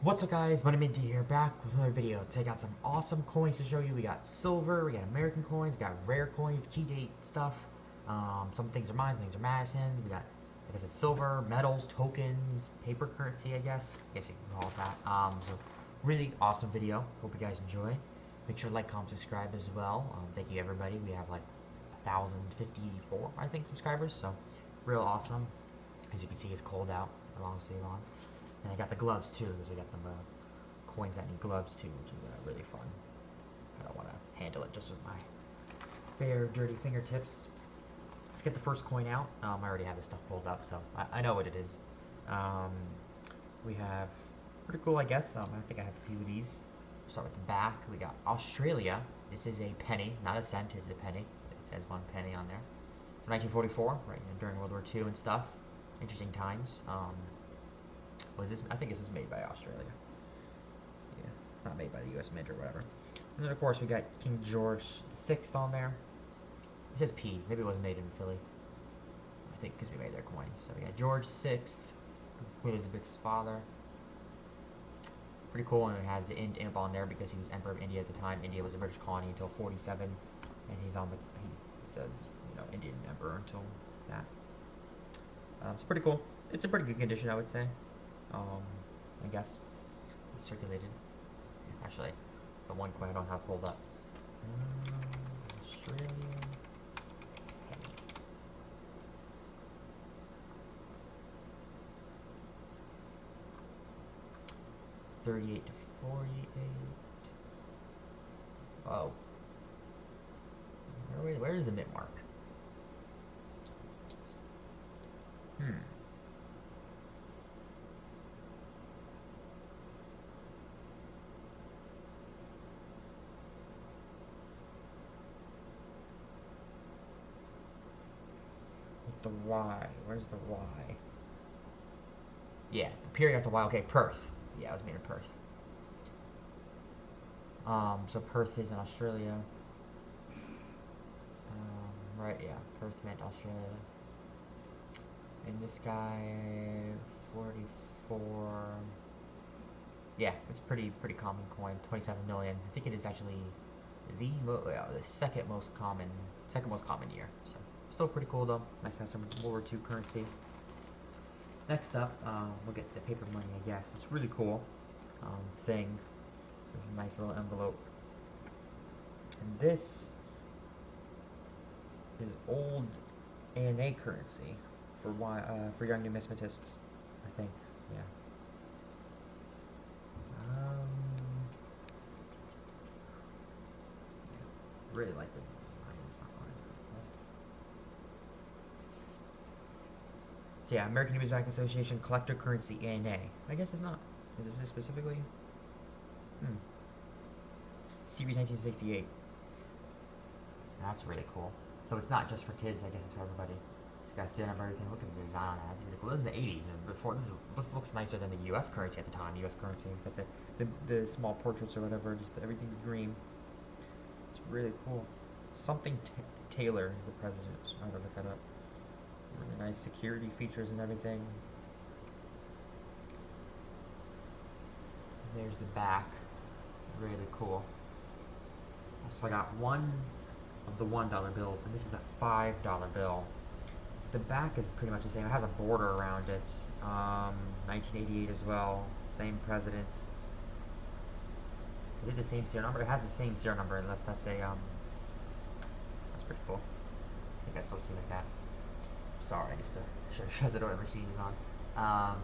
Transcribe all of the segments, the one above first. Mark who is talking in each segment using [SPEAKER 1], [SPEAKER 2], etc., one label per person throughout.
[SPEAKER 1] What's up guys, MoneyManD here, back with another video. Today I got some awesome coins to show you. We got silver, we got American coins, we got rare coins, key date stuff. Some things are mine, some things are Madison's. We got, like I said, silver, metals, tokens, paper currency, I guess you can call it that. So really awesome video. Hope you guys enjoy. Make sure to like, comment, subscribe as well. Thank you everybody. We have like 1,054, I think, subscribers, so real awesome. As you can see, it's cold out. My long sleeve on. And I got the gloves too, because we got some coins that need gloves too, which is really fun. I don't want to handle it just with my bare, dirty fingertips. Let's get the first coin out. I already have this stuff pulled up, so I know what it is. We have, pretty cool, I guess. I think I have a few of these. Start with the back. We got Australia. This is a penny, not a cent. It's a penny. It says 1 penny on there. From 1944, right during World War II and stuff. Interesting times. Was this? I think this is made by Australia. Yeah, not made by the U.S. Mint or whatever. And then of course we got King George VI on there. It says P. Maybe it wasn't made in Philly. I think because we made their coins. So we got George VI, Queen Elizabeth's father. Pretty cool, and it has the imp on there because he was Emperor of India at the time. India was a British colony until '47, and he's on the. He says, Indian Emperor until that. It's pretty cool. It's in pretty good condition, I would say. I guess it's circulated. Actually, the one coin I don't have pulled up. Australian penny. $38 to $48. Oh, where is the mint mark? The Y. Where's the Y? Yeah, the period after Y. Okay, Perth. Yeah, it was made in Perth. So Perth is in Australia. Right, yeah, Perth meant Australia. And this guy, 44. Yeah, it's pretty common coin. 27 million. I think it is actually the second most common year. So still pretty cool though. Nice to have some World War II currency. Next up, we'll get the paper money, I guess. It's really cool thing. This is a nice little envelope. And this is old ANA currency for young numismatists, I think. Yeah. Really like the design and stuff on it. So yeah, American Numismatic Association Collector Currency ANA. I guess it's not. Is this specifically? Series 1968. That's really cool. So it's not just for kids, I guess it's for everybody. It's got a serial number, everything. Look at the design on that. That's really cool. This is the 80s, and before this looks nicer than the U.S. currency at the time. The U.S. currency has got the small portraits or whatever. Just everything's green. It's really cool. Something Taylor is the president. I have to look that up. Really nice security features and everything. There's the back. Really cool. So I got one of the $1 bills, and this is the $5 bill. The back is pretty much the same. It has a border around it. 1988 as well. Same president. Is it the same serial number? It has the same serial number, unless that's a That's pretty cool. I think that's supposed to be like that. Sorry, I just should have shut the door. The machine is on.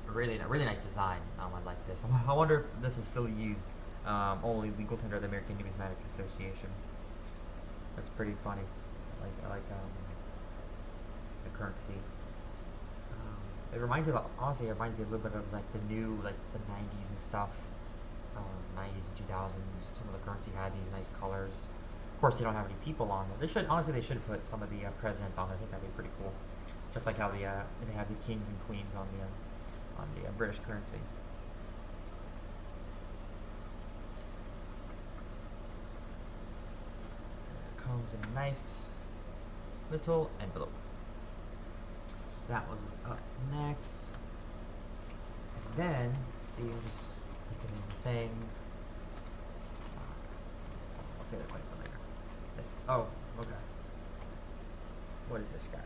[SPEAKER 1] Really nice design. I like this. I wonder if this is still used. Only legal tender of the American Numismatic Association. That's pretty funny. I like the currency. It reminds me of, honestly, it reminds me a little bit of like the new, like the 90s and stuff. 90s and 2000s. Some of the currency had these nice colors. Of course, they don't have any people on there. They should put some of the presidents on there. I think that'd be pretty cool. Just like how they have the kings and queens on the British currency. Comes in a nice little envelope. That was what's up next. then, let's see, I'm just looking at the thing. I'll say that point for later. This. Oh, okay. What is this guy?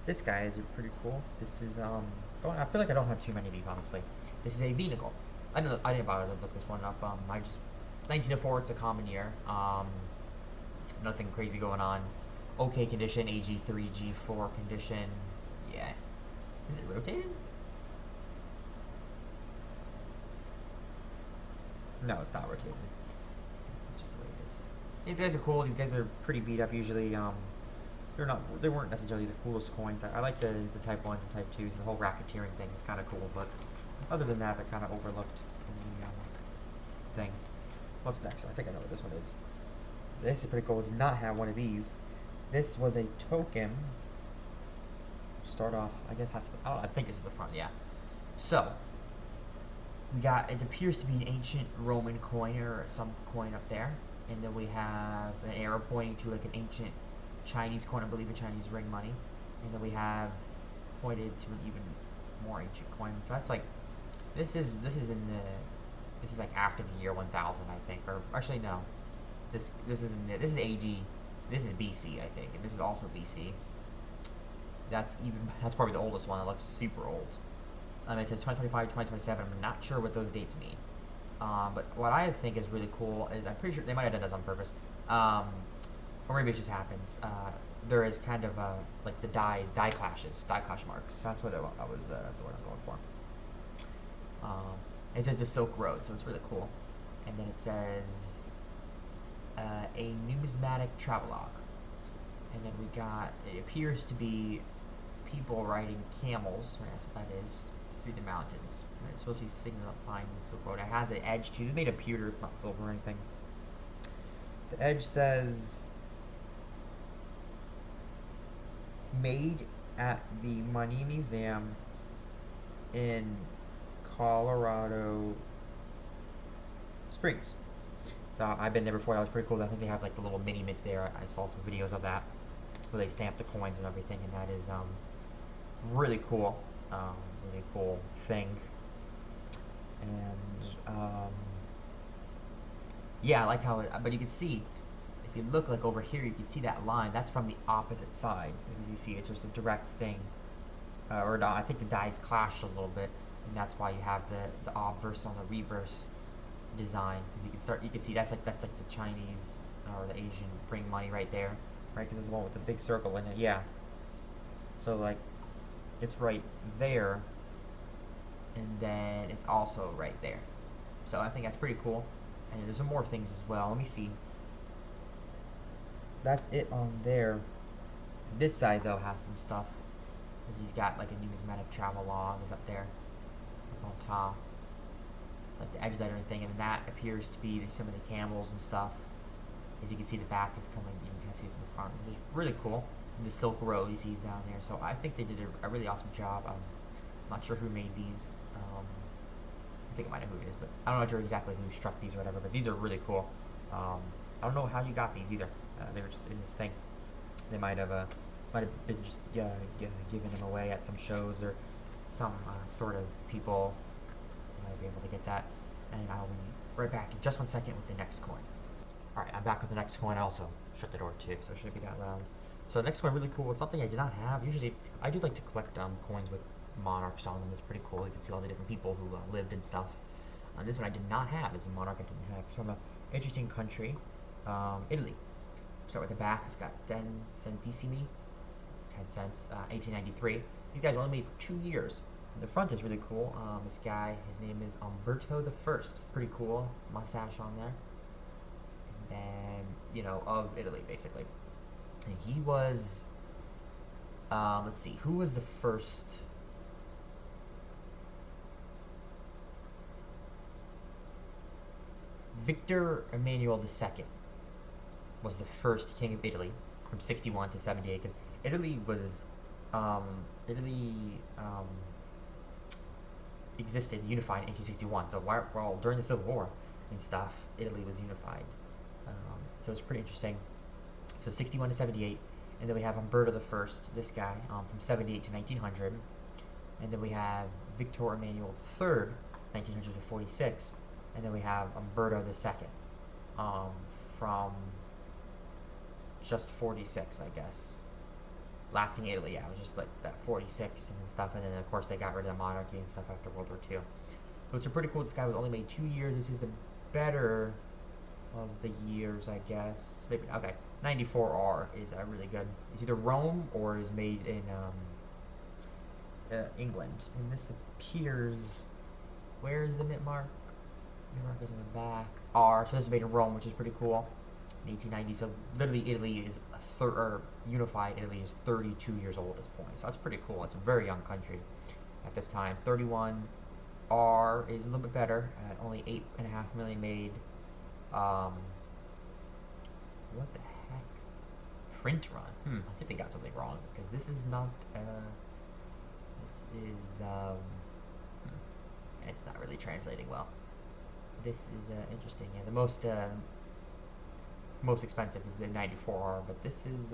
[SPEAKER 1] This guy is pretty cool. This is I feel like I don't have too many of these, honestly. This is a Vehicle. I didn't bother to look this one up. I just 1904. It's a common year. Nothing crazy going on. Okay condition. AG3, G4 condition. Yeah. Is it rotated? No, it's not rotated. It's just the way it is. These guys are cool. These guys are pretty beat up usually. They weren't necessarily the coolest coins. I like the type 1s and type 2s. The whole racketeering thing is kind of cool, but other than that, they're kind of overlooked in the thing. What's next? I think I know what this one is. This is pretty cool. Did not have one of these. This was a token. Start off, I guess that's the, oh, I think this is the front, yeah. So, we got, it appears to be an ancient Roman coin or some coin up there. And then we have an arrow pointing to like an ancient Chinese coin, I believe a Chinese ring money. And then we have pointed to an even more ancient coin. So that's like, this is like after the year 1000, I think. Or actually no. This is AD. This is BC, I think, and this is also BC. That's probably the oldest one. It looks super old. It says 2025, 2027. I'm not sure what those dates mean. But what I think is really cool is I'm pretty sure they might have done this on purpose, or maybe it just happens. There is kind of like the die clash marks. So that's what that's the word I'm going for. It says the Silk Road, so it's really cool. And then it says a numismatic travelogue. And then we got, it appears to be people riding camels, right, that's what that is, through the mountains. Right, it's supposed to be signifying the Silk Road. It has an edge too. They made a pewter, it's not silver or anything. The edge says, made at the Money Museum in Colorado Springs. So I've been there before. That was pretty cool. I think they have like the little mini mints there. I saw some videos of that where they stamp the coins and everything, and that is really cool. Really cool thing. And yeah, I like how it. But you can see, if you look like over here, you can see that line. That's from the opposite side. As you see, it's just a direct thing. Or no, I think the dies clash a little bit, and that's why you have the obverse on the reverse design, because you can see that's like the Chinese or the Asian ring money right there, right? Because it's the one with the big circle in it. Yeah. So like, it's right there, and then it's also right there. So I think that's pretty cool. And there's some more things as well. Let me see. That's it on there. This side though has some stuff. He's got like a numismatic travelogue is up there, up on top. Like the edge of that and everything, and then that appears to be some of the camels and stuff. As you can see, the back is coming. You can kind of see it from the front. It's really cool. And the Silk Road you see is down there. So I think they did a really awesome job. I'm not sure who made these. I think I might know who it is, but I don't know exactly who struck these or whatever. But these are really cool. I don't know how you got these either. They were just in this thing. They might have been just giving them away at some shows or some sort of people might be able to get that. And I'll be right back in just 1 second with the next coin. Alright, I'm back with the next coin. I also shut the door too, so it shouldn't be that loud. So the next coin, really cool. It's something I did not have. Usually, I do like to collect coins with monarchs on them. It's pretty cool. You can see all the different people who lived and stuff. This one I did not have. As a monarch, I didn't have. From an interesting country, Italy. Start with the back. It's got 10 centesimi, 10 cents, 1893. These guys were only made for 2 years. The front is really cool. This guy, his name is Umberto the First. Pretty cool. Mustache on there. And then, you know, of Italy, basically. And he was, let's see, who was the first? Victor Emmanuel II was the first king of Italy from 61 to 78, because Italy was, existed unified in 1861. So while during the Civil War and stuff, Italy was unified. So it's pretty interesting. So 61 to 78, and then we have Umberto the First, this guy, from 78 to 1900. And then we have Victor Emmanuel III, 1900 to 46. And then we have Umberto II, from just 46, I guess. Last King Italy, yeah, it was just like that 46 and stuff. And then, of course, they got rid of the monarchy and stuff after World War II. Which are pretty cool. This guy was only made 2 years. This is the better of the years, I guess. Maybe, okay. 94R is really good. It's either Rome or is made in England. And this appears. Where is the mint mark? Mint mark is in the back. R. So this is made in Rome, which is pretty cool. In 1890. So literally, Italy is unified Italy is 32 years old at this point. So that's pretty cool. It's a very young country at this time. 31. R is a little bit better at only 8.5 million made. What the heck? Print run. I think they got something wrong because this is not. This is. It's not really translating well. This is interesting. Yeah, the most expensive is the 94R, but this is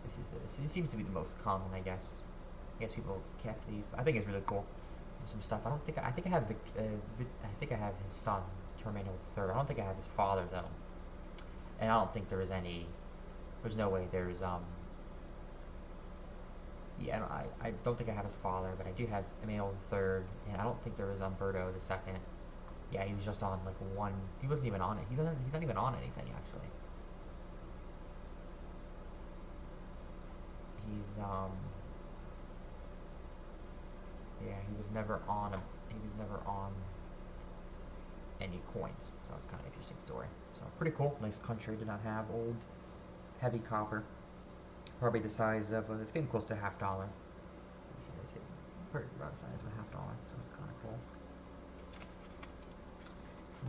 [SPEAKER 1] this seems to be the most common, I guess. I guess people kept these. I think it's really cool. There's some stuff. I think I have I think I have his son, Terminator III. I don't think I have his father though, and I don't think there is any. There's no way there's Yeah, I don't think I have his father, but I do have Emmanuel III, and I don't think there is Umberto II. Yeah, he was just on like one. He wasn't even on it. He's not even on anything actually. He's Yeah, he was never on any coins. So it's kind of an interesting story. So pretty cool. Nice country. Did not have old, heavy copper. Probably the size of it's getting close to $50. It's getting pretty about the size of $50. So it's kind of cool.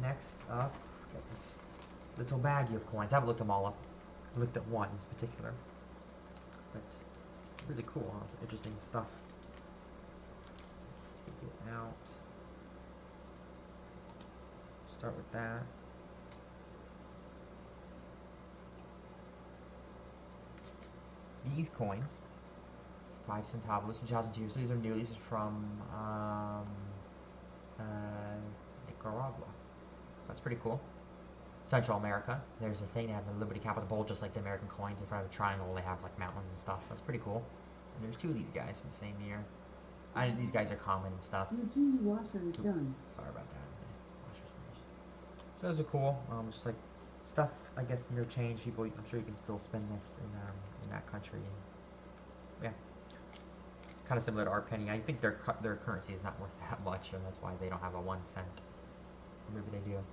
[SPEAKER 1] Next up, got this little baggie of coins. I haven't looked them all up. I looked at one in particular, but it's really cool. It's interesting stuff. Let's take it out. Start with that. These coins, 5 centavos from 2002. So these are new. These are from Nicaragua. That's pretty cool. Central America. There's a thing. They have a Liberty Capital Bowl, just like the American coins. In front of a triangle, they have like mountains and stuff. That's pretty cool. And there's 2 of these guys from the same year. These guys are common and stuff.
[SPEAKER 2] Your genie washer is done.
[SPEAKER 1] Sorry about that. So those are cool. Just like stuff, I guess, interchange. People, I'm sure you can still spend this in that country. And, yeah, kind of similar to our penny. I think their currency is not worth that much, and that's why they don't have a 1 cent. Or maybe they do.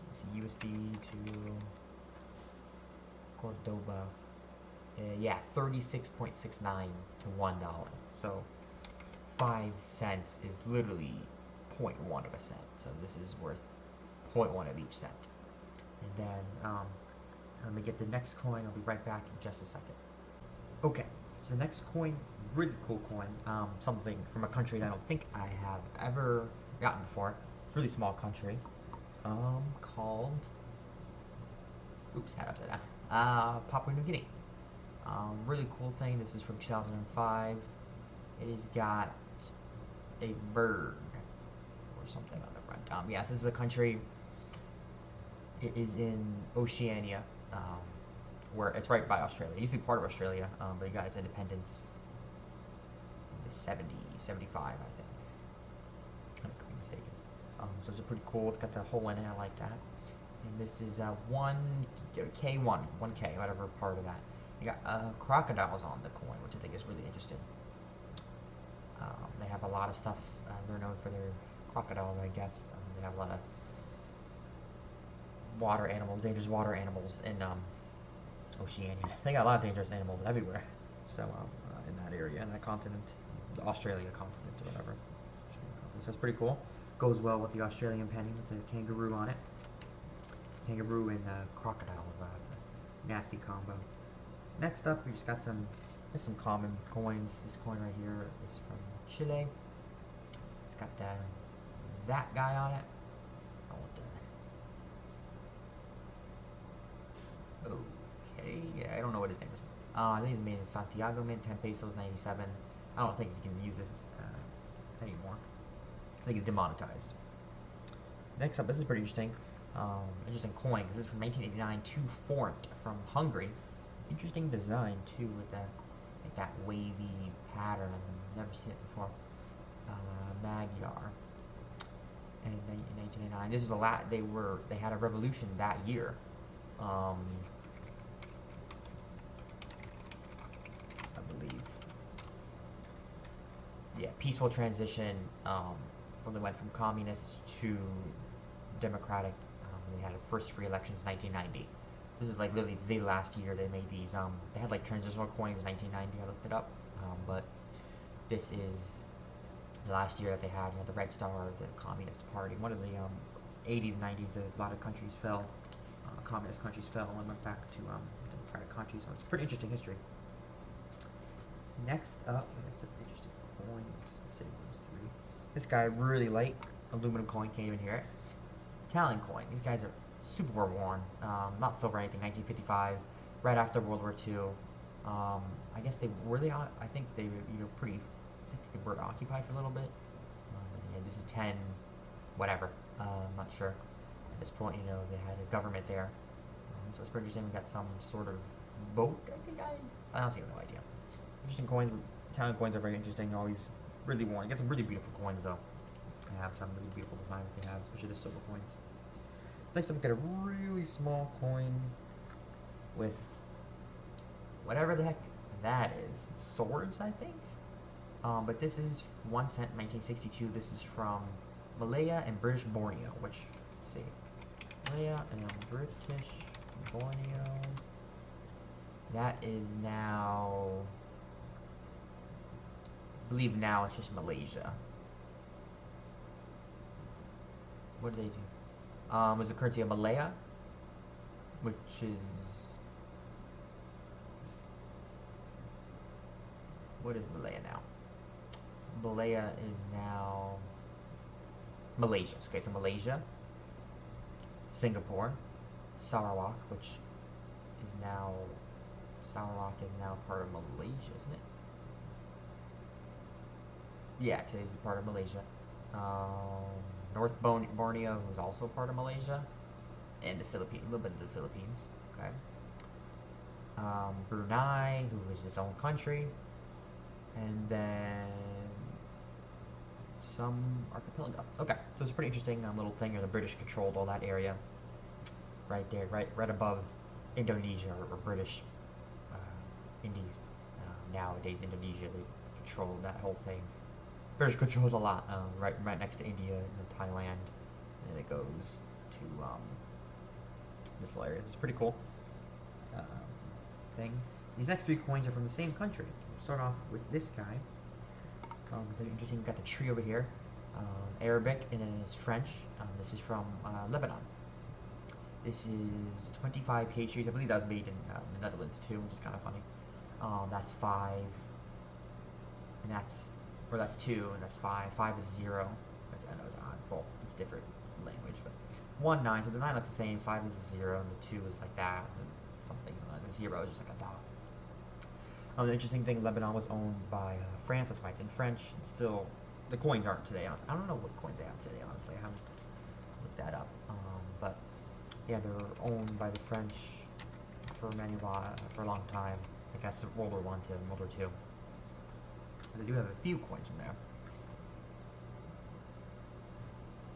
[SPEAKER 1] Let's see, USD to Cordoba. Yeah, 36.69 to $1. So 5 cents is literally 0.1 of a cent. So this is worth 0.1 of each cent. And then let me get the next coin. I'll be right back in just a second. Okay, so the next coin, really cool coin. Something from a country that I don't think I have ever gotten before. It's a really small country. Called. Oops, had upside down. Papua New Guinea. Really cool thing. This is from 2005. It has got a bird or something on the front. Yes, this is a country. It is in Oceania, where it's right by Australia. It used to be part of Australia, but it got its independence in the 70s, 75, I think. I could be mistaken. So it's pretty cool. It's got the hole in it. I like that. And this is 1K, 1K, whatever part of that. You got crocodiles on the coin, which I think is really interesting. They have a lot of stuff. They're known for their crocodiles, I guess. They have a lot of water animals, dangerous water animals in Oceania. They got a lot of dangerous animals everywhere. So in that area, in that continent, the Australia continent or whatever. So it's pretty cool. Goes well with the Australian penny with the kangaroo on it. Kangaroo and crocodiles. It's a nasty combo. Next up, we just got some common coins. This coin right here is from Chile. It's got that guy on it. Okay, yeah, I don't know what his name is. I think he's made in Santiago Mint, 10 pesos, 97. I don't think you can use this anymore. I think it's demonetized. Next up, this is pretty interesting. Interesting coin. This is from 1989, 2 forint from Hungary. Interesting design too, with that like that wavy pattern. I've never seen it before. Magyar. And in 1989, this is a lot. They had a revolution that year. I believe. Yeah, peaceful transition. When they went from communist to democratic. They had a first free elections in 1990. This is like literally the last year they made these. They had like transitional coins in 1990. I looked it up, but this is the last year that they had. You know, the Red Star, the Communist Party. One of the 80s, 90s, a lot of countries fell. Communist countries fell and went back to democratic countries. So it's pretty interesting history. Next up, that's an interesting coin. This guy really light aluminum coin. Can't even hear it. Italian coin. These guys are super well worn. Not silver or anything. 1955, right after World War II. I guess they were I think they were pretty. I think they were occupied for a little bit. Yeah, this is 10, whatever. I'm not sure. At this point, they had a government there. So it's pretty interesting. We got some sort of boat. I honestly have no idea. Interesting coins. Italian coins are very interesting. Always really worn. You get some really beautiful coins though. I have some really beautiful designs that they have, especially the silver coins. Next up, we get a really small coin with whatever the heck that is. Swords, I think? But this is 1 cent, 1962. This is from Malaya and British Borneo, which, let's see. Malaya and British Borneo. That is now, I believe now it's just Malaysia. What do they do? Is the currency of Malaya, which is, what is Malaya now? Malaya is now Malaysia. Okay, so Malaysia, Singapore, Sarawak, which is now part of Malaysia, isn't it? Yeah, today's a part of Malaysia. North Borneo, who's also part of Malaysia, and the Philippines, a little bit of the Philippines. Okay. Brunei, who is its own country, and then some archipelago. Okay, so it's a pretty interesting little thing. The British controlled all that area, right there, right above Indonesia or British Indies. Nowadays, Indonesia, they control that whole thing. British controls a lot, right next to India and Thailand, and it goes to this area. It's pretty cool thing. These next 3 coins are from the same country. We'll start off with this guy. Very interesting. We've got the tree over here, Arabic, and then it's French. This is from Lebanon. This is 25 pastries. I believe that was made in the Netherlands too, which is kind of funny. That's 5, and that's 2, and that's 5. 5 is 0. I know it's odd. Well, it's different language, but 1, 9. So the 9 looks the same. 5 is 0, and the 2 is like that. And some things on it. The 0 is just like a dot. The interesting thing, Lebanon was owned by France. That's why it's in French. It's still, the coins aren't today. I don't know what coins they have today. Honestly, I haven't looked that up. But yeah, they're owned by the French for a long time. I guess World War I to World War II. They do have a few coins from there.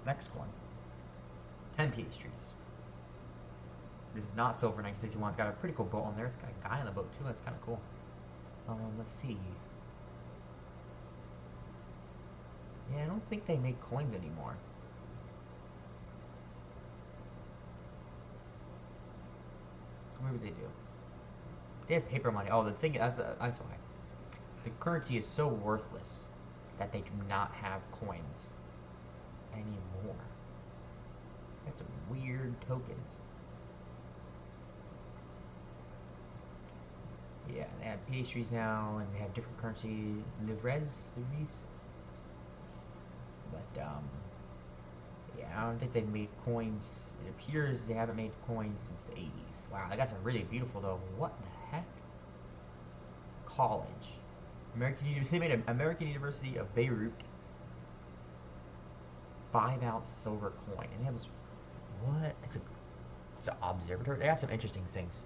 [SPEAKER 1] Next one. 10 pastries. This is not silver, 1961. It's got a pretty cool boat on there. It's got a guy on the boat too. That's kind of cool. Let's see. Yeah, I don't think they make coins anymore. Maybe they do. They have paper money. Oh, the thing is, that's why. The currency is so worthless that they do not have coins anymore. That's some weird tokens. Yeah, they have pastries now, and they have different currency, livres. But yeah, I don't think they've made coins. It appears they haven't made coins since the 80s. Wow, that got some really beautiful though. What the heck? College. They made an American University of Beirut 5-ounce silver coin, and it was what? It's an observatory. They got some interesting things.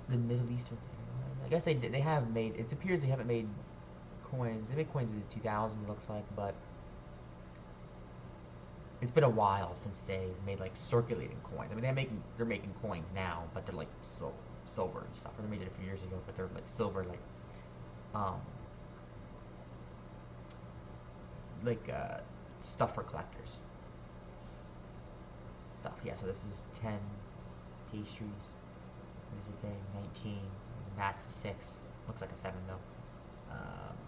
[SPEAKER 1] The Middle Eastern Airlines. I guess they have made. It appears they haven't made coins. They made coins in the 2000s. It looks like, but it's been a while since they made like circulating coins. I mean, they're making coins now, but they're like silver and stuff. Or they made it a few years ago, but they're like silver, um, like stuff for collectors. Stuff. Yeah. So this is 10 pastries. There's a thing. 19. That's a 6. Looks like a 7 though.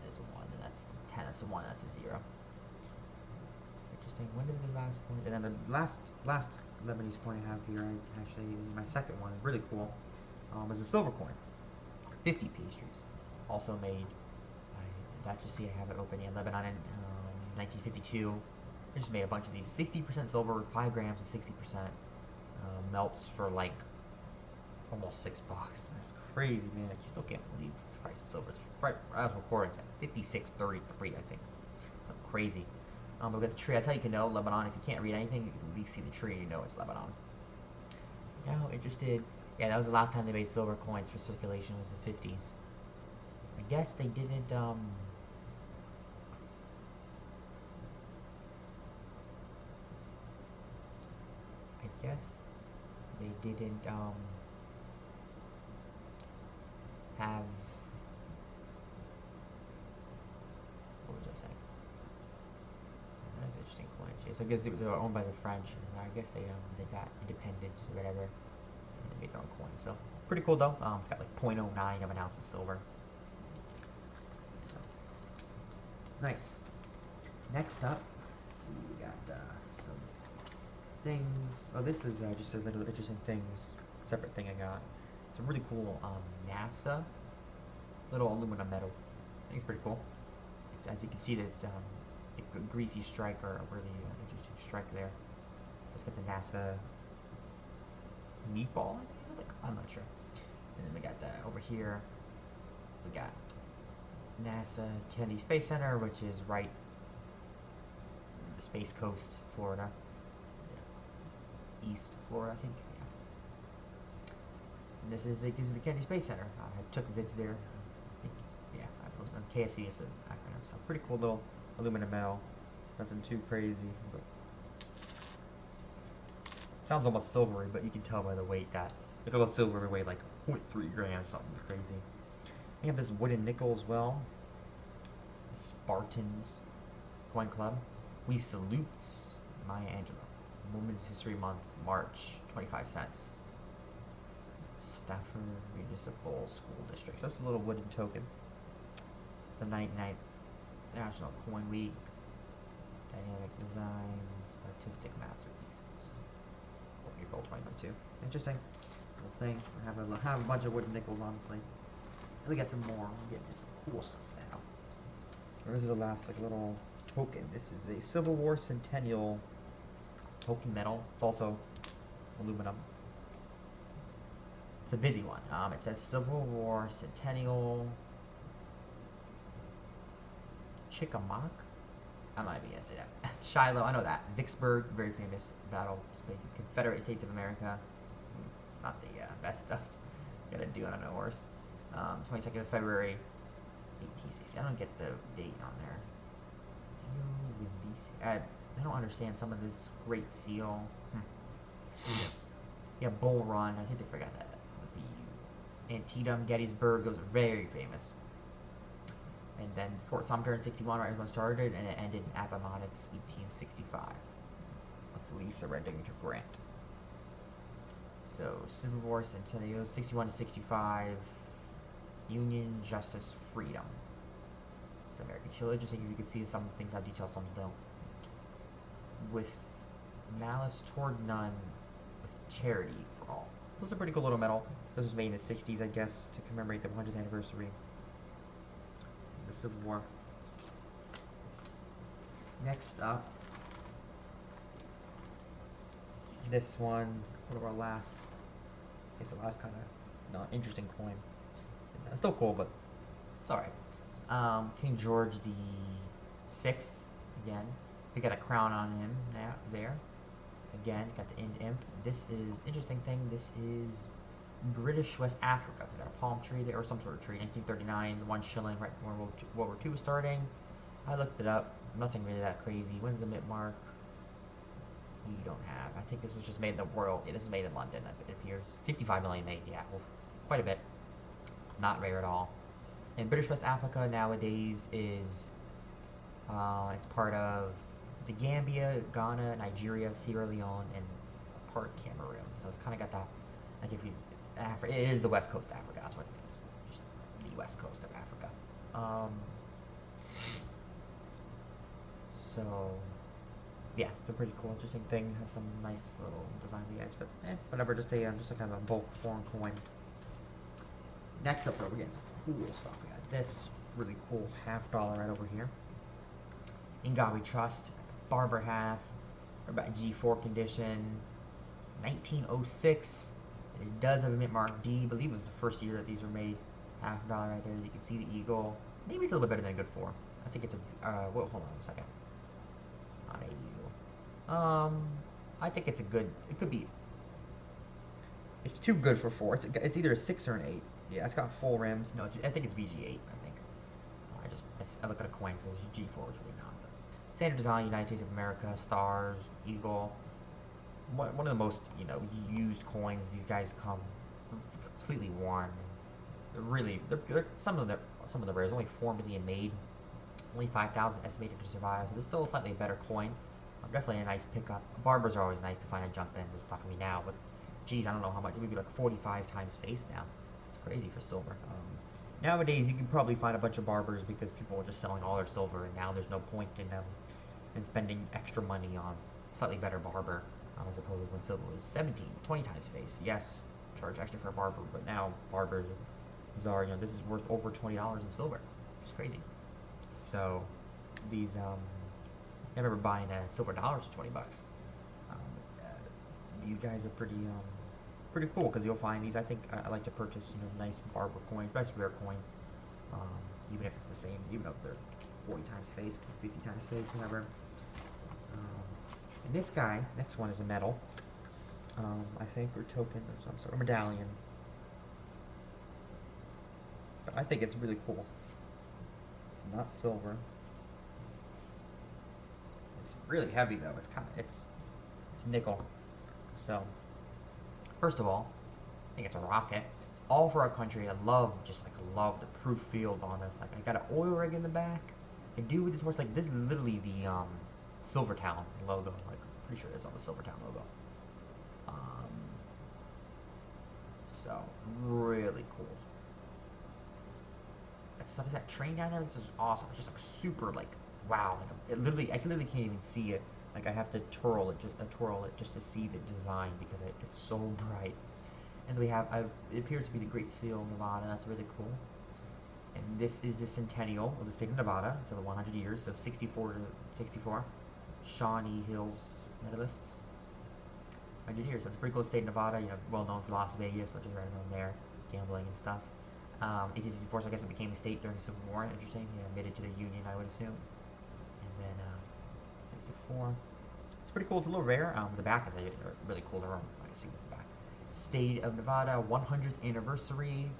[SPEAKER 1] There's a 1, and that's 10. That's a 1. That's a 0. Interesting. When did the last point? And then the last Lebanese coin I have here, actually, this is my second one. Really cool. Is a silver coin. 50 pastries. Also made. I just see I have it open in Lebanon in 1952. I just made a bunch of these. 60% silver, 5 grams, and 60% melts for like almost $6. That's crazy, man. I still can't believe the price of silver. It's right. I was recording at 56.33, I think. Something crazy. But we got the tree. That's how you can know Lebanon. If you can't read anything, you can at least see the tree and you know it's Lebanon. Now interested. Yeah, that was the last time they made silver coins for circulation, was the 50s. I guess they didn't. I guess they didn't have. What was I saying? That's an interesting coin. So I guess they were owned by the French. And I guess they got independence or whatever. And they made their own coin. So pretty cool though. It's got like 0.09 of an ounce of silver. So, nice. Next up, let's see, we got some things. Oh, this is just a little interesting things. Separate thing I got. It's a really cool NASA little aluminum medal. I think it's pretty cool. It's, as you can see, that it's a greasy stripe, or a really interesting stripe there. It's got the NASA meatball. I'm not sure. And then we got over here. We got NASA Kennedy Space Center, which is right the Space Coast, Florida. Yeah. East Florida, I think. Yeah. And this is the Kennedy Space Center. I took vids there. I think, yeah, I posted on KSC as an acronym. So pretty cool little aluminum medal. Nothing too crazy, but sounds almost silvery, but you can tell by the weight that if it was silver, it weighed like 0.3 grams, something crazy. We have this wooden nickel as well. Spartans Coin Club. We salute Maya Angelou. Women's History Month, March, 25 cents. Stafford Municipal School District. So that's a little wooden token. The 99th National Coin Week. Dynamic Designs, Artistic Masterpieces. April 2022. Interesting little thing. I have a bunch of wooden nickels, honestly. And we got some more. We get into some cool stuff now. This is the last little token. This is a Civil War Centennial token medal. It's also aluminum. It's a busy one. It says Civil War Centennial Chickamauga. I might be gonna say that. Shiloh, I know that. Vicksburg, very famous battle spaces. Confederate States of America. Not the best stuff. Gotta do it on a horse. 22nd of February, 1860. I don't get the date on there. I don't understand some of this. Great Seal. Yeah, Bull Run. I think they forgot that. Antietam, Gettysburg. Those are very famous. And then Fort Sumter in 61, right when it started, and it ended in Appomattox, 1865, with Lee surrendering to Grant. So Civil War Centennial, 61 to 65, Union, Justice, Freedom. It's American Shield. Interesting, as you can see, some things have details, some don't. With malice toward none, with charity for all. This is a pretty cool little medal. This was made in the 60s, I guess, to commemorate the 100th anniversary of the Civil War. Next up, this one, one of our last, it's the last kind of not interesting coin. It's still cool, but It's alright. King George the 6th, again. We got a crown on him now, there. Again, got the Ind Imp. This is, interesting thing, this is British West Africa. We got a palm tree there, or some sort of tree, 1939, 1 shilling, right when World War II was starting. I looked it up, nothing really that crazy. When's the mint mark? You don't have. I think this was just made in the world. Yeah, this is made in London, it appears. 55 million made, yeah, well, quite a bit. Not rare at all. And British West Africa nowadays is, it's part of the Gambia, Ghana, Nigeria, Sierra Leone, and part Cameroon. So it's kind of got that, like if you, it is the West Coast of Africa, that's what it is. Just the West Coast of Africa. So, yeah, it's a pretty cool, interesting thing. Has some nice little design on the edge, but whatever. Just like kind of a bulk foreign coin. Next up, we're getting some cool stuff. We got this really cool $50 right over here. In God We Trust, Barber half, about G4 condition, 1906. It does have a mint mark D. I believe it was the first year that these were made. $50 right there. As you can see the eagle. Maybe it's a little bit better than a good 4. I think it's a. Well, hold on a second. It's not a eagle. I think it's a good. It could be. It's too good for 4. It's either a 6 or an 8. Yeah, it's got full rims. No, I think it's VG8. I think. I look at a coin. It says G4. It's really not. But standard design, United States of America, stars, eagle. One of the most used coins. These guys come completely worn. They're some of the rares. Only 4 million made. Only 5,000 estimated to survive. So they're still slightly a better coin. Definitely a nice pickup. Barbers are always nice to find in junk bins and stuff for me now. But geez, I don't know how much. Maybe like 45 times face now. It's crazy for silver. Nowadays, you can probably find a bunch of barbers because people are just selling all their silver, and now there's no point in spending extra money on slightly better barber, as opposed to when silver was 17, 20 times face. Yes, charge extra for a barber, but now barbers are, this is worth over $20 in silver. It's crazy. So these, I remember buying silver dollars for 20 bucks. These guys are pretty cool because you'll find these. I think I like to purchase nice barber coins, nice rare coins, even if it's the same, even if they're 40 times face, 50 times face, whatever. And this guy, next one is a medal. I think, or token, or some sort of medallion. But I think it's really cool. It's not silver. It's really heavy though. It's nickel. So, first of all, I think it's a rocket. It's all for our country. I love the proof fields on this. Like I got an oil rig in the back. I do with this horse. Like this is literally the Silvertown logo. Like pretty sure it's on the Silvertown logo. So really cool. That stuff is that train down there. This is awesome. It's just like super like wow. Like I literally can't even see it. Like I have to twirl it just to see the design because it's so bright. And we have it appears to be the Great Seal of Nevada. That's really cool. And this is the centennial of the state of Nevada, so the 100 years, so 64 to 64. Shawnee Hills medalists. 100 years. So it's a pretty cool state of Nevada. Well known for Las Vegas, which is right around there, gambling and stuff. 1864, so I guess it became a state during the Civil War. Interesting. Admitted to the Union, I would assume. And then 64. It's pretty cool. It's a little rare. The back is really cool. I assume it's the back. State of Nevada 100th anniversary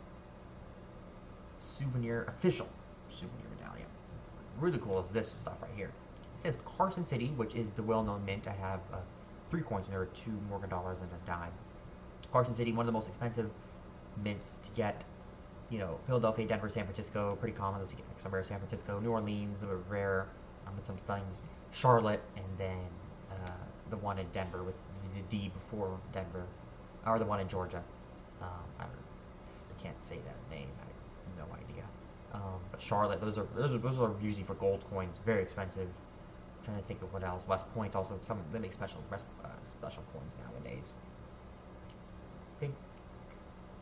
[SPEAKER 1] official souvenir medallion. Really cool is this stuff right here. It says Carson City, which is the well-known mint. I have 3 coins in there, 2 Morgan dollars and a dime. Carson City, one of the most expensive mints to get. Philadelphia, Denver, San Francisco, pretty common. Let's get like somewhere San Francisco, New Orleans, a bit rare, with some things. Charlotte, and then the one in Denver with the D before Denver, or the one in Georgia. I can't say that name. I have no idea. But Charlotte, those are usually for gold coins, very expensive. I'm trying to think of what else. West Point's also they make special coins nowadays. I think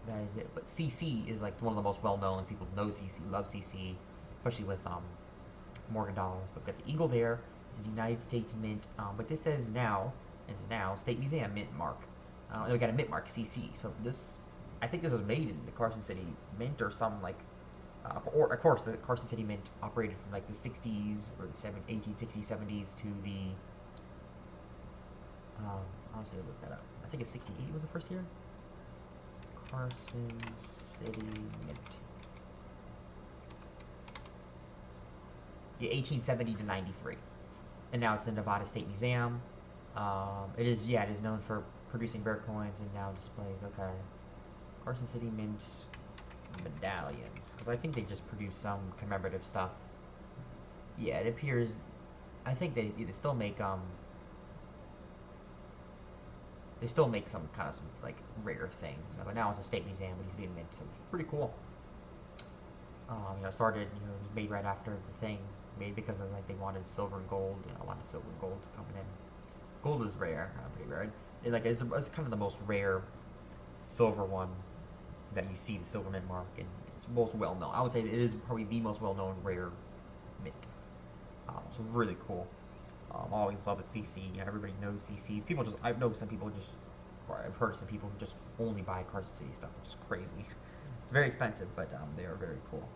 [SPEAKER 1] that is it. But CC is like one of the most well-known. People know CC, love CC, especially with Morgan dollars. But we've got the eagle there. This is United States Mint. But this says now State Museum Mint mark. We got a mint mark CC. So this, I think this was made in the Carson City Mint or some like Or of course, the Carson City Mint operated from like the 60s or the 1860s, 70s to the. Honestly, look that up. I think it's 68 was the first year. Carson City Mint. Yeah, 1870 to 93, and now it's the Nevada State Museum. It is known for producing rare coins and now displays. Okay, Carson City Mint medallions, because I think they just produce some commemorative stuff. Yeah, it appears. I think they still make They still make some like rare things, but now it's a state museum, but he's being mint, so pretty cool. Started, made right after the thing, made because of like they wanted silver and gold, a lot of silver and gold coming in. Gold is rare, pretty rare. It's kind of the most rare silver one that you see, the silver mint mark, and it's most well known. I would say it is probably the most well known rare mint. So really cool. Always love a CC. Everybody knows CCs. I know some people or I've heard some people who just only buy Carson City stuff, which is crazy. Very expensive, but they are very cool.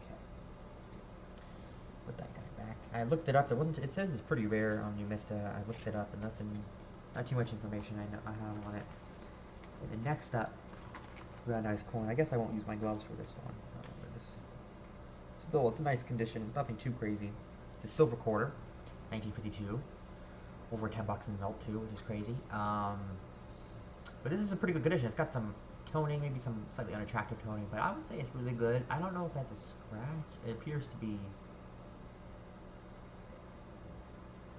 [SPEAKER 1] Okay. Put that guy back. I looked it up. It says it's pretty rare on Umista. I looked it up, and not too much information I have on it. Okay, the next up, we got a nice coin. I guess I won't use my gloves for this one. It's a nice condition. It's nothing too crazy. It's a silver quarter, 1952. Over $10 in the melt too, which is crazy. But this is a pretty good condition. It's got some toning, maybe some slightly unattractive toning, but I would say it's really good. I don't know if that's a scratch. It appears to be.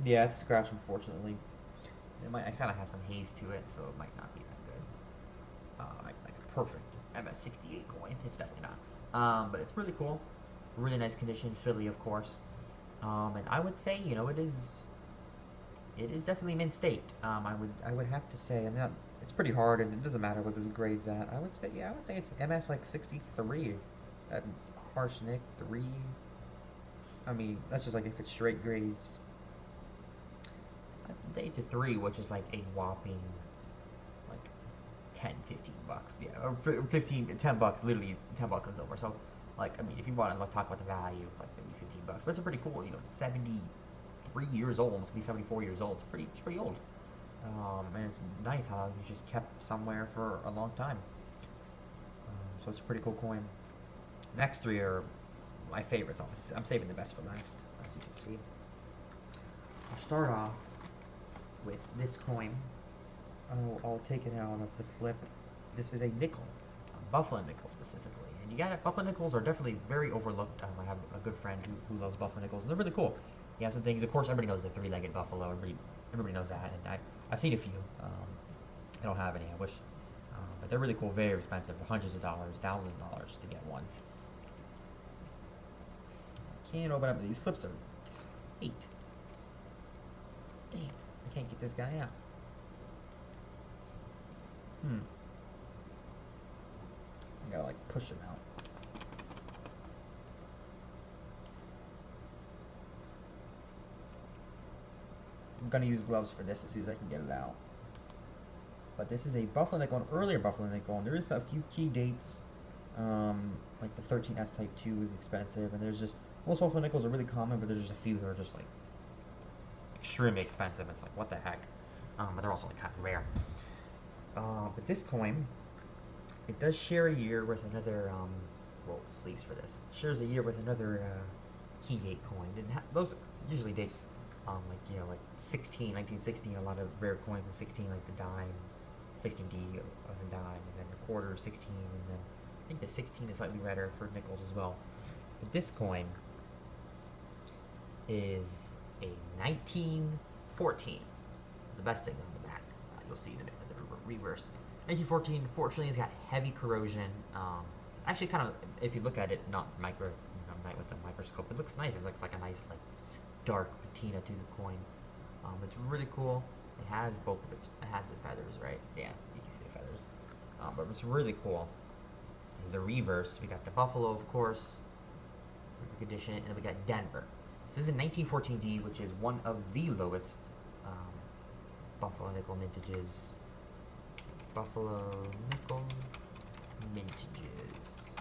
[SPEAKER 1] Yeah, it's a scratch, unfortunately. It kind of has some haze to it, so it might not be that good. Like a perfect MS68 coin. It's definitely not. But it's really cool. Really nice condition. Philly, of course. And I would say, it is definitely mint state. I would have to say, it's pretty hard, and it doesn't matter what this grade's at. I would say it's MS like 63. At harsh nick 3. I mean, that's just like if it's straight grades. I'd say it's a 3, which is like a whopping like 10, $15. Yeah, or 15, $10. Literally, it's $10 in silver. So, if you want to talk about the value, it's like maybe $15. But it's pretty cool. It's 73 years old. It's gonna be 74 years old. It's pretty old. And it's nice how it's just kept somewhere for a long time. So it's a pretty cool coin. Next three are my favorites. I'm saving the best for last, as you can see. I'll start off with this coin. I'll take it out of the flip. This is a nickel, a Buffalo nickel specifically. And you got it. Buffalo nickels are definitely very overlooked. I have a good friend who loves Buffalo nickels, and they're really cool. You have some things. Of course, everybody knows the three-legged buffalo. Everybody knows that, and I've seen a few. I don't have any. I wish, but they're really cool. Very expensive, hundreds of dollars, thousands of dollars to get one. I can't open up these flips. Are 8. Dang, I can't get this guy out. I gotta push him out. I'm gonna use gloves for this as soon as I can get it out. But this is a Buffalo nickel, an earlier Buffalo nickel, and there is a few key dates. Like the 13S Type 2 is expensive, and there's just most Buffalo nickels are really common, but there's just a few that are just extremely expensive. It's what the heck? But they're also kind of rare. But this coin, it does share a year with another. Roll the sleeves for this. Shares a year with another key date coin. Those usually dates, like 1916. A lot of rare coins in 16, like the dime, 16D of a dime, and then the quarter 16, and then I think the 16 is slightly rarer for nickels as well. But this coin is a 1914. The best thing is in the back. You'll see the reverse. 1914, fortunately, has got heavy corrosion. Actually, kind of, if you look at it, not with the microscope, it looks nice. It looks like a nice, dark patina to the coin. It's really cool. It has both of its. It has the feathers, right? Yeah, you can see the feathers. But what's really cool is the reverse. We got the buffalo, of course, condition, and then we got Denver. So this is a 1914D, which is one of the lowest Buffalo nickel mintages. Buffalo nickel mintages.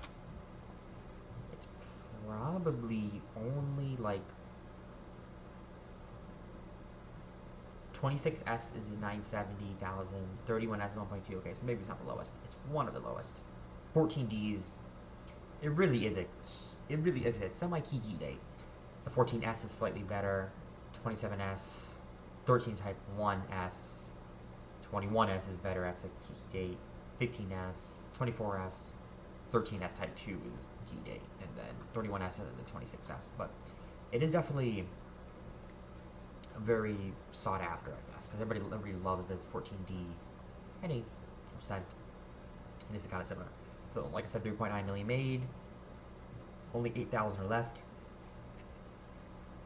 [SPEAKER 1] probably only like 26S is 970,000, 31S is 1.2. Okay, so maybe it's not the lowest. It's one of the lowest. 14Ds. It really is a. It really is a semi-key date. The 14S is slightly better. 27S, 13 Type 1S, 21S is better. That's a key date. 15S, 24S, 13S Type 2 is key date, and then 31S and then the 26S. But it is definitely very sought after, I guess, because everybody loves the 14D at 8%. And it's kind of similar. So, like I said, 3.9 million made. Only 8,000 are left.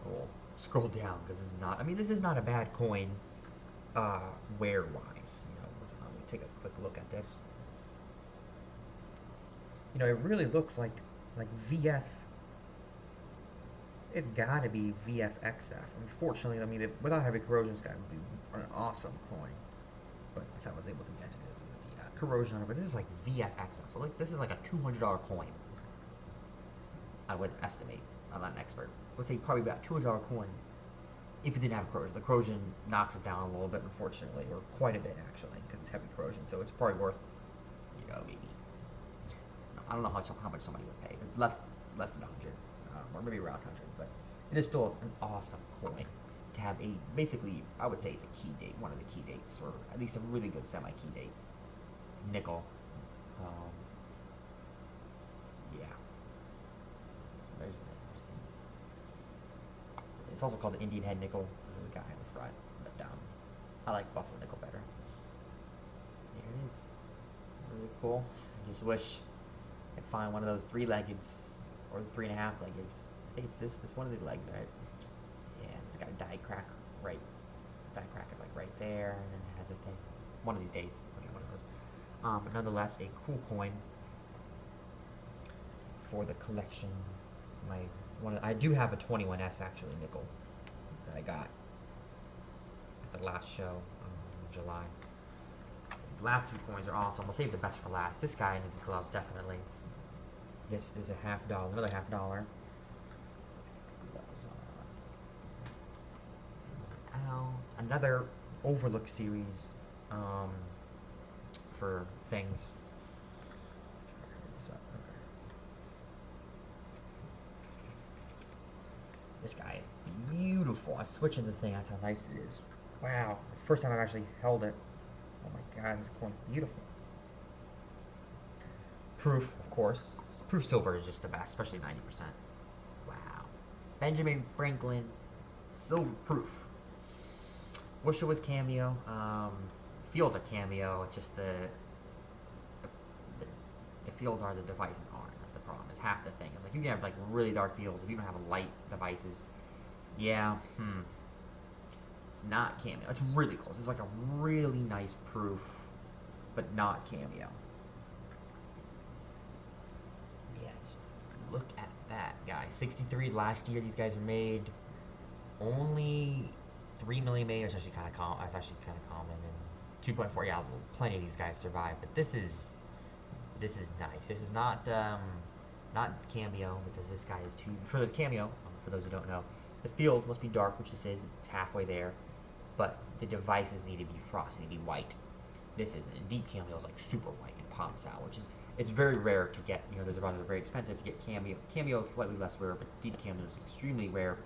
[SPEAKER 1] We'll scroll down because this is not. I mean, this is not a bad coin, wear-wise. You know, let me take a quick look at this. You know, it really looks like VF. It's got to be VFXF. Unfortunately, I mean, without heavy corrosion, it's got to be an awesome coin. But that's how I was able to get it is with the corrosion on it. But this is like VFXF. So like, this is like a $200 coin. I would estimate. I'm not an expert. Let's say probably about $200 coin if it didn't have corrosion. The corrosion knocks it down a little bit, unfortunately, or quite a bit actually, because it's heavy corrosion. So it's probably worth, you know, maybe, I don't know how much somebody would pay, but less than 100, or maybe around 100. But it is still an awesome coin to have a basically. I would say it's a key date, one of the key dates, or at least a really good semi-key date. Nickel. Yeah. There's the. It's also called the Indian head nickel because of the guy in the front. But I like buffalo nickel better. There it is. Really cool. I just wish I'd find one of those 3-leggeds or the 3.5-leggeds. I think it's this one of the legs, right? Yeah, it's got a die crack right. Die crack is like right there, and then it has a thing. One of these days, we'll get one of those. But nonetheless, a cool coin for the collection. I do have a 21S actually nickel that I got at the last show in July. These last two coins are awesome. We'll save the best for last. This guy into the gloves definitely. This is a $50, another $50. Gloves on. Out. Another Overlook series for things. This guy is beautiful. I'm switching the thing. That's how nice it is. Wow. It's the first time I've actually held it. Oh my god, this coin's beautiful. Proof, of course. Proof silver is just the best, especially 90%. Wow. Benjamin Franklin silver proof. Wish it was cameo. Fields are cameo. It's just the fields are, the devices aren't. That's the problem. It's half the thing. It's like you can have like really dark fields if you don't have light devices. Yeah, It's not cameo. It's really close. It's like a really nice proof, but not cameo. Yeah, just look at that, guys. 63 last year. These guys were made. Only 3 million made. It's actually kind of common. It's actually kind of common. And 2.4. Yeah, plenty of these guys survived. But this is nice. This is not cameo because this guy is too. For the cameo, for those who don't know, the field must be dark, which this is. It's halfway there, but the devices need to be frosted, need to be white. This isn't. And deep cameo is like super white and pops out, which is it's very rare to get. You know, those devices are very expensive to get cameo. Cameo is slightly less rare, but deep cameo is extremely rare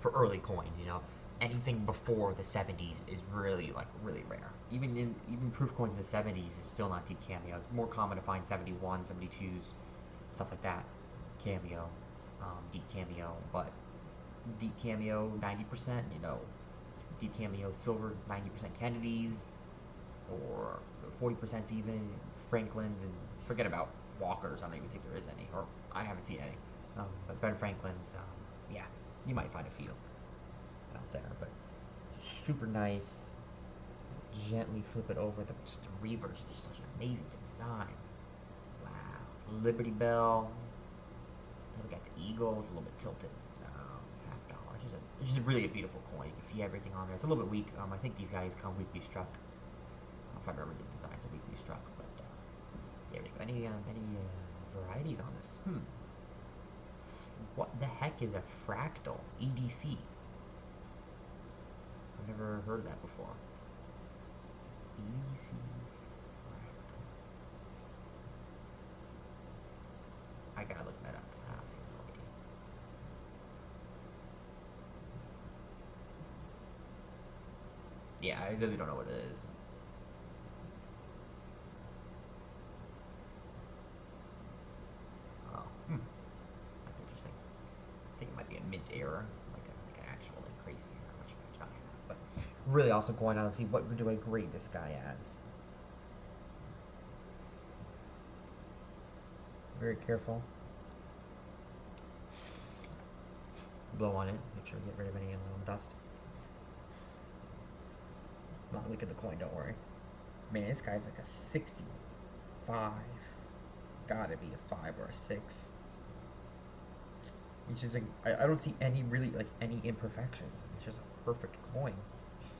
[SPEAKER 1] for early coins. You know, anything before the 70s is really rare. Even proof coins in the 70s is still not deep cameo. It's more common to find 71, 72s, stuff like that. Cameo, deep cameo, but deep cameo 90%. You know, deep cameo silver 90% Kennedys, or 40% even Franklins, and forget about Walkers. I don't even think there is any, or I haven't seen any. But Ben Franklin's, yeah, you might find a few out there, but super nice. Gently flip it over. Just the reverse is just such an amazing design. Wow. Liberty Bell. Look at the eagle. It's a little bit tilted. $50. It's just really a beautiful coin. You can see everything on there. It's a little bit weak. I think these guys come weakly struck. I don't know if I remember the designs are weakly struck, but yeah. Any varieties on this? What the heck is a fractal? EDC. I've never heard that before. EDC fractal. I gotta look that up because I honestly have no idea. Yeah, I really don't know what it is. Oh, that's interesting. I think it might be a mint error, like an actual like crazy error, which I'm not sure. But really also going on and see what do I grade this guy as. Very careful. Blow on it, make sure to get rid of any dust. Not look at the coin, don't worry. Man, this guy's like a 65. Gotta be a 5 or a 6. It's just like, I don't see any really, like, any imperfections. It's just a perfect coin.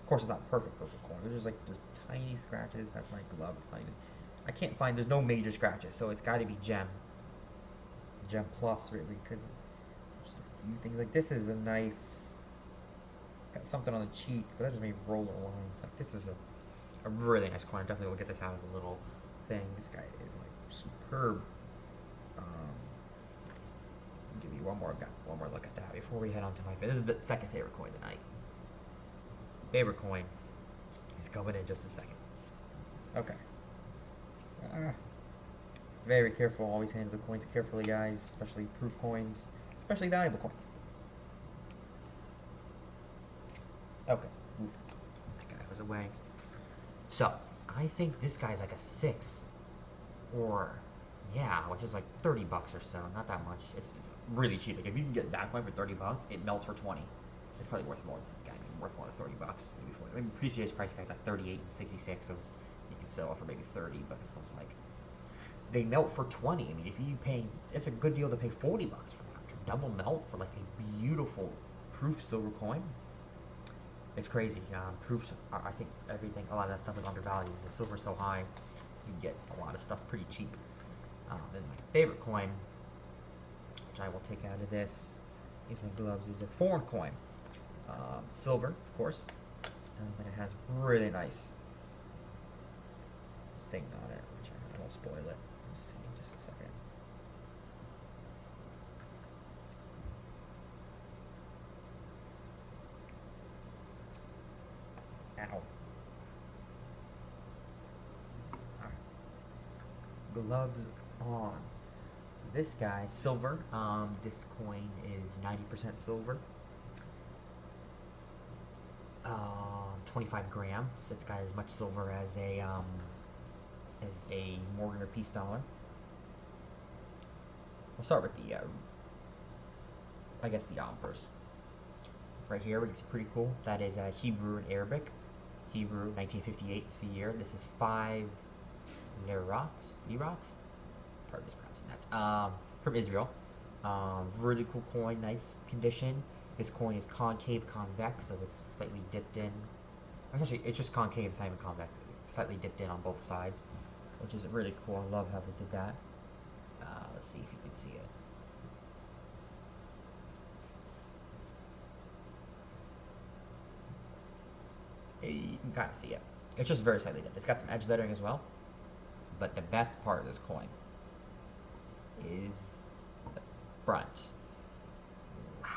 [SPEAKER 1] Of course, it's not perfect coin. There's just, like, just tiny scratches. That's my glove. It's not even, I can't find, there's no major scratches, so it's gotta be gem. Gem plus, really, because just a few things. Like, this is a nice, it's got something on the cheek, but that just made roller lines. Like, this is a really nice coin. Definitely will get this out of the little thing. This guy is, like, superb. Give you one more look at that before we head on to my favorite. This is the second favorite coin of the night. Favorite coin is coming in just a second. Okay. Very careful. Always handle the coins carefully, guys. Especially proof coins. Especially valuable coins. Okay. Oof. That guy was away. So, I think this guy's like a 6. Or, yeah, which is like 30 bucks or so. Not that much. It's really cheap. Like, if you can get that coin for 30 bucks, it melts for 20. It's probably worth more. Worth more than 30 bucks. Maybe 40. Maybe previous price tag's like 38 and 66. So you can sell it for maybe 30, but it's also like they melt for 20. I mean, if you pay, it's a good deal to pay 40 bucks for that. Double melt for like a beautiful proof silver coin. It's crazy. Proofs, I think everything, a lot of that stuff is undervalued. The silver's so high, you get a lot of stuff pretty cheap. And my favorite coin, which I will take out of this, is my gloves, is a foreign coin. Silver, of course, and it has really nice thing on it, which I won't spoil it. Let's see in just a second. Ow. Alright. Gloves on. So this guy, silver. This coin is 90% silver. 25 grams. So it's got as much silver as a Morgan or Peace dollar. We'll start with the I guess the first. Right here, it's pretty cool. That is Hebrew and Arabic. Hebrew, 1958 is the year. This is 5 lirat. Probably mispronouncing that. From Israel. Really cool coin, nice condition. This coin is concave convex, so it's slightly dipped in. Actually, it's just concave, it's not even convex. It's slightly dipped in on both sides, which is really cool. I love how they did that. Let's see if you can see it. You can kind of see it. It's just very slightly dipped. It's got some edge lettering as well. But the best part of this coin is the front. Wow.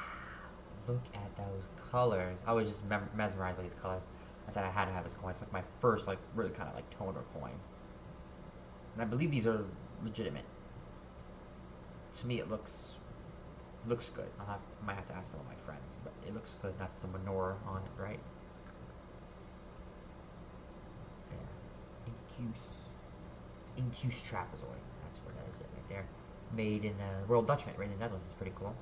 [SPEAKER 1] Look at those colors. I was just mesmerized by these colors. I said I had to have this coin. It's like my first, like, really kind of like toner coin. And I believe these are legitimate. To me, it looks good. I might have to ask some of my friends, but it looks good. That's the menorah on it, right? Incuse trapezoid. That's where that is it right there. Made in Royal Dutch Mint, right in the Netherlands. It's pretty cool.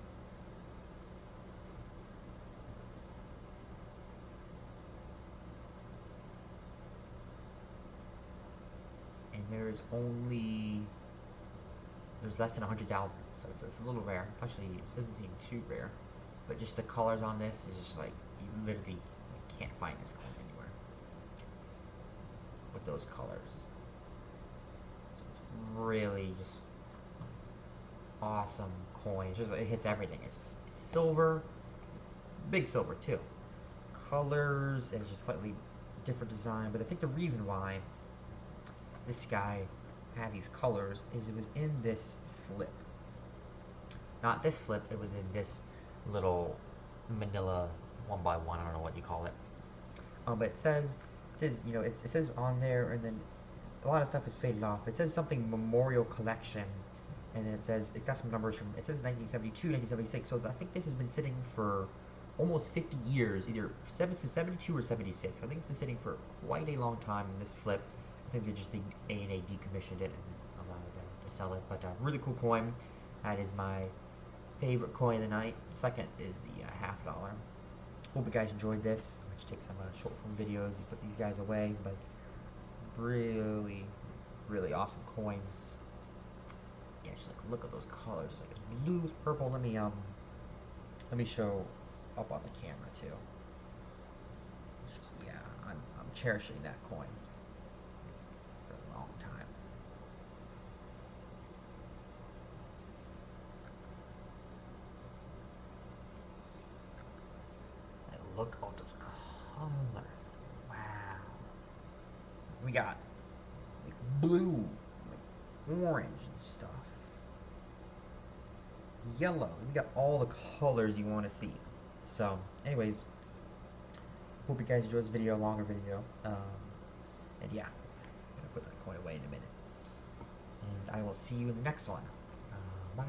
[SPEAKER 1] And there's less than 100,000, so it's a little rare. It's actually, it doesn't seem too rare, but just the colors on this is just like, you literally can't find this coin anywhere with those colors. So it's really just awesome coin. It hits everything. It's silver, big silver too. Colors, and it's just slightly different design. But I think the reason why this guy had these colors is it was in this flip. Not this flip, it was in this little manila 1x1, I don't know what you call it. But it says, it says on there, and then a lot of stuff is faded off. It says something Memorial Collection, and then it got some numbers it says 1972, 1976, so I think this has been sitting for almost 50 years, either 72 or 76. I think it's been sitting for quite a long time in this flip. I think the A&A decommissioned it and allowed to sell it, but really cool coin. That is my favorite coin of the night. Second is the $50. Hope you guys enjoyed this. I just take some short form videos and put these guys away, but really, really awesome coins. Yeah, just like look at those colors. It's like it's blue with purple. Let me show up on the camera too. It's just, yeah, I'm cherishing that coin for a long time. And look at those colors. Wow. We got like blue, like orange and stuff. Yellow. We got all the colors you want to see. So, anyways, hope you guys enjoyed this video, longer video. And yeah, I'm gonna put that coin away in a minute. And I will see you in the next one. Bye.